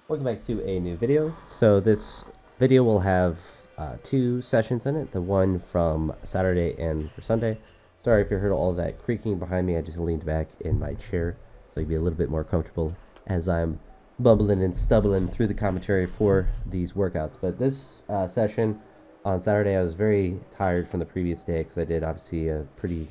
Welcome back to a new video. So this video will have two sessions in it, the one from Saturday and for Sunday. Sorry if you heard all that creaking behind me. I just leaned back in my chair so you'd be a little bit more comfortable as I'm bubbling and stubbling through the commentary for these workouts. But this session on Saturday, I was very tired from the previous day because I did obviously a pretty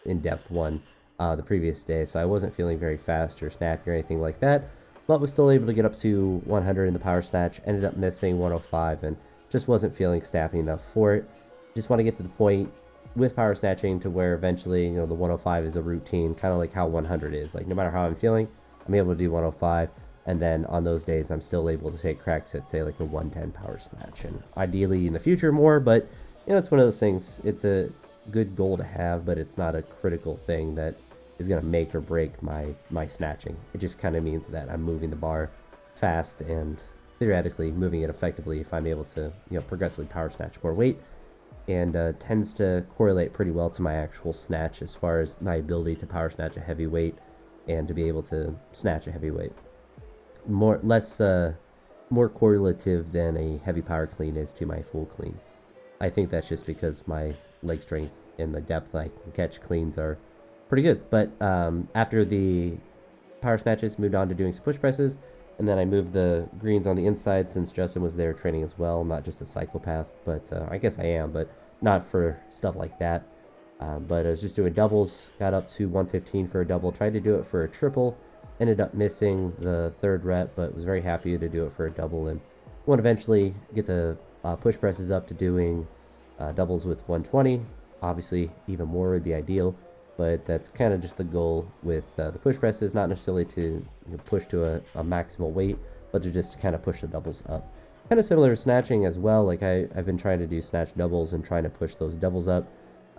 in-depth one the previous day, so I wasn't feeling very fast or snappy or anything like that, but was still able to get up to 100 in the power snatch. Ended up missing 105 and just wasn't feeling snappy enough for it. Just want to get to the point with power snatching to where eventually, the 105 is a routine, kind of like how 100 is. Like, no matter how I'm feeling, I'm able to do 105, and then on those days I'm still able to take cracks at, say, like a 110 power snatch, and ideally in the future more. But it's one of those things. It's a good goal to have, but it's not a critical thing that is going to make or break my snatching. It just kind of means that I'm moving the bar fast and theoretically moving it effectively if I'm able to progressively power snatch more weight, and tends to correlate pretty well to my actual snatch as far as my ability to power snatch a heavy weight and to be able to snatch a heavy weight. More correlative than a heavy power clean is to my full clean. I think that's just because my leg strength and the depth I can catch cleans are pretty good. But after the power snatches, moved on to doing some push presses, and then I moved the greens on the inside since Justin was there training as well. I'm not just a psychopath, but I guess I am, but not for stuff like that. But I was just doing doubles, got up to 115 for a double, tried to do it for a triple, ended up missing the third rep, but was very happy to do it for a double, and want to eventually get the push presses up to doing doubles with 120. Obviously, even more would be ideal, but that's kind of just the goal with the push presses, not necessarily to push to a maximal weight, but to just kind of push the doubles up. Kind of similar to snatching as well. Like I've been trying to do snatch doubles and trying to push those doubles up.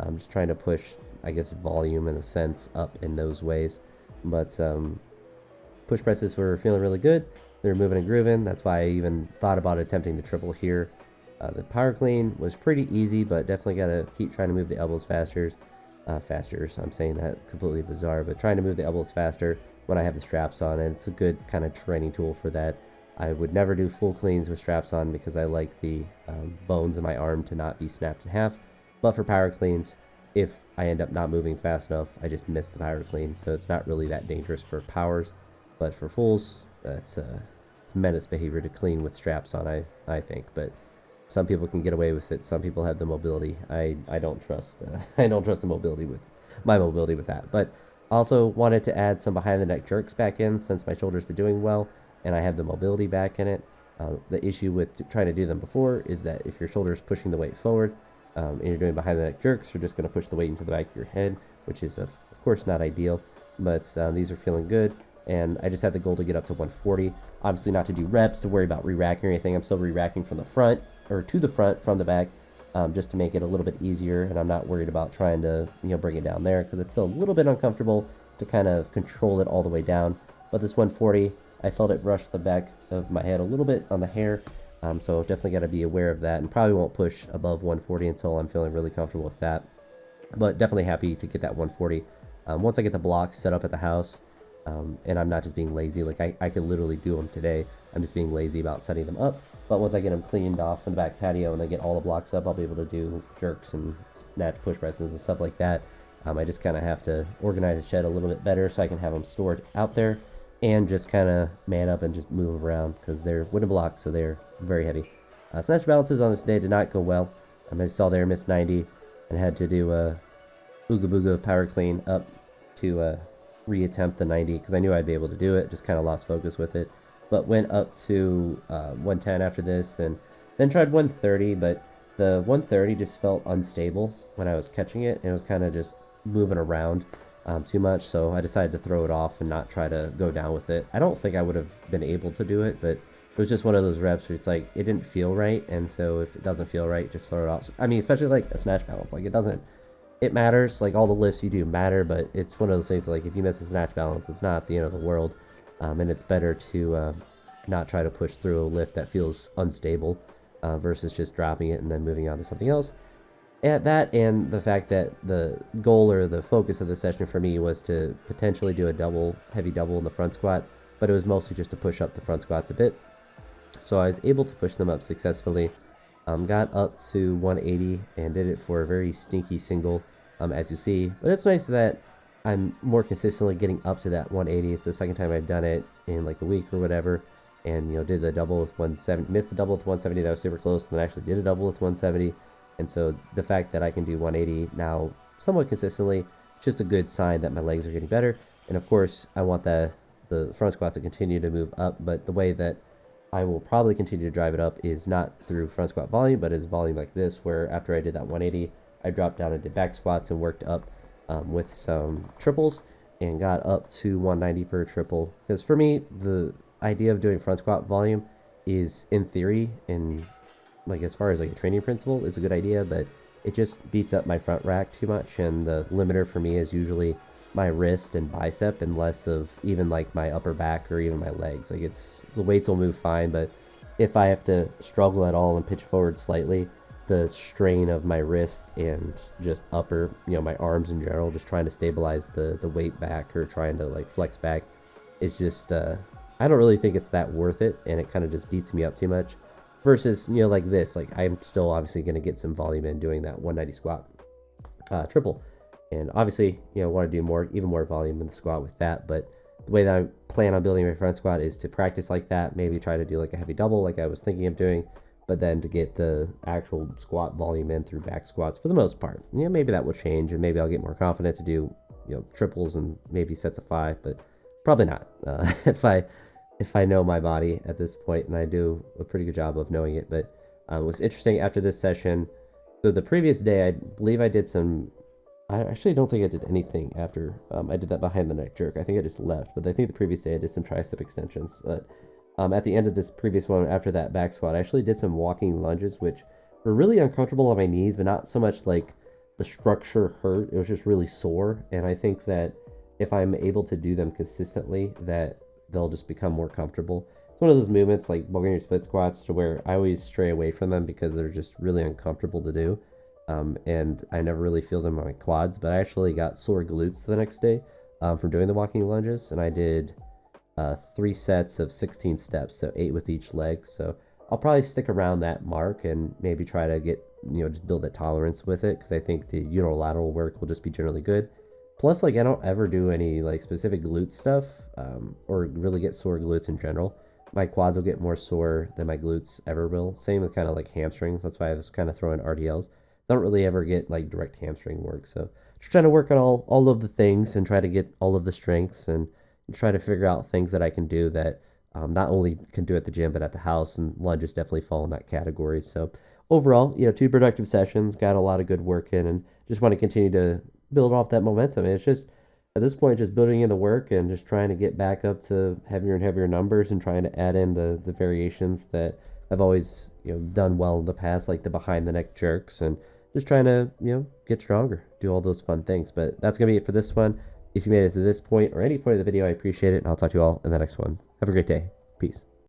I'm just trying to push, I guess, volume in a sense up in those ways. But push presses were feeling really good. They're moving and grooving. That's why I even thought about attempting the triple here. The power clean was pretty easy, but definitely got to keep trying to move the elbows faster. So I'm saying that completely bizarre, but trying to move the elbows faster when I have the straps on, and it's a good kind of training tool for that. I would never do full cleans with straps on because I like the bones in my arm to not be snapped in half. But for power cleans, if I end up not moving fast enough, I just miss the power clean, so it's not really that dangerous for powers. But for fulls, it's menace behavior to clean with straps on, I think. But some people can get away with it. Some people have the mobility. I don't trust. I don't trust the mobility with that. But also wanted to add some behind the neck jerks back in since my shoulder's been doing well and I have the mobility back in it. The issue with trying to do them before is that if your shoulder's pushing the weight forward and you're doing behind the neck jerks, you're just going to push the weight into the back of your head, which is of course not ideal. But these are feeling good, and I just had the goal to get up to 140. Obviously not to do reps, to worry about re-racking or anything. I'm still re-racking from the front, or to the front from the back, just to make it a little bit easier, and I'm not worried about trying to bring it down there because it's still a little bit uncomfortable to kind of control it all the way down. But this 140, I felt it brush the back of my head a little bit on the hair, so definitely got to be aware of that, and probably won't push above 140 until I'm feeling really comfortable with that. But definitely happy to get that 140. Once I get the blocks set up at the house, and I'm not just being lazy, like I could literally do them today. I'm just being lazy about setting them up. But once I get them cleaned off from the back patio and I get all the blocks up, I'll be able to do jerks and snatch push presses and stuff like that. I just kind of have to organize the shed a little bit better so I can have them stored out there and just kind of man up and just move around because they're wooden blocks, so they're very heavy. Snatch balances on this day did not go well. I saw there missed 90 and had to do a Ooga Booga power clean up to reattempt the 90 because I knew I'd be able to do it. Just kind of lost focus with it, but went up to 110 after this, and then tried 130, but the 130 just felt unstable when I was catching it, and it was kind of just moving around too much, so I decided to throw it off and not try to go down with it. I don't think I would have been able to do it, but it was just one of those reps where it's like it didn't feel right, and so if it doesn't feel right, just throw it off. I mean, especially like a snatch balance, like it matters, like all the lifts you do matter, but it's one of those things like if you miss a snatch balance, it's not the end of the world, and it's better to not try to push through a lift that feels unstable versus just dropping it and then moving on to something else. At that, and the fact that the goal or the focus of the session for me was to potentially do a heavy double in the front squat, but it was mostly just to push up the front squats a bit. So I was able to push them up successfully. Got up to 180 and did it for a very sneaky single, as you see. But it's nice that I'm more consistently getting up to that 180. It's the second time I've done it in like a week or whatever. And, did the double with 170, missed the double with 170, that was super close, and then actually did a double with 170. And so the fact that I can do 180 now somewhat consistently, just a good sign that my legs are getting better. And of course, I want the front squat to continue to move up, but the way that I will probably continue to drive it up is not through front squat volume, but is volume like this, where after I did that 180, I dropped down and did back squats and worked up with some triples and got up to 190 for a triple. Because for me, the idea of doing front squat volume is, in theory, and like as far as like a training principle, is a good idea, but it just beats up my front rack too much, and the limiter for me is usually my wrist and bicep and less of even like my upper back or even my legs. Like, it's the weights will move fine, but if I have to struggle at all and pitch forward slightly, the strain of my wrist and just upper, my arms in general, just trying to stabilize the weight back or trying to like flex back, it's just I don't really think it's that worth it, and it kind of just beats me up too much. Versus, like this, like I'm still obviously going to get some volume in doing that 190 squat triple. And obviously, want to do even more volume in the squat with that. But the way that I plan on building my front squat is to practice like that, maybe try to do like a heavy double like I was thinking of doing, but then to get the actual squat volume in through back squats for the most part. Maybe that will change, and maybe I'll get more confident to do, triples and maybe sets of 5, but probably not. If I know my body at this point, and I do a pretty good job of knowing it. But it was interesting after this session. So the previous day, I believe I did some. I actually don't think I did anything after I did that behind the neck jerk. I think I just left. But I think the previous day I did some tricep extensions. But at the end of this previous one, after that back squat, I actually did some walking lunges, which were really uncomfortable on my knees, but not so much like the structure hurt. It was just really sore. And I think that if I'm able to do them consistently, that they'll just become more comfortable. It's one of those movements like Bulgarian split squats to where I always stray away from them because they're just really uncomfortable to do. And I never really feel them on my quads, but I actually got sore glutes the next day from doing the walking lunges, and I did 3 sets of 16 steps, so 8 with each leg. So I'll probably stick around that mark and maybe try to get, just build that tolerance with it, because I think the unilateral work will just be generally good. Plus, like, I don't ever do any like specific glute stuff or really get sore glutes in general. My quads will get more sore than my glutes ever will. Same with kind of like hamstrings. That's why I was kind of throwing RDLs. I don't really ever get like direct hamstring work. So just trying to work on all of the things and try to get all of the strengths and try to figure out things that I can do that not only can do at the gym but at the house, and lunges definitely fall in that category. So overall, 2 productive sessions, got a lot of good work in, and just want to continue to build off that momentum. And it's just at this point just building in the work and just trying to get back up to heavier and heavier numbers and trying to add in the variations that I've always done well in the past, like the behind the neck jerks, and just trying to get stronger, do all those fun things. But that's gonna be it for this one. If you made it to this point or any point of the video, I appreciate it, and I'll talk to you all in the next one. Have a great day. Peace.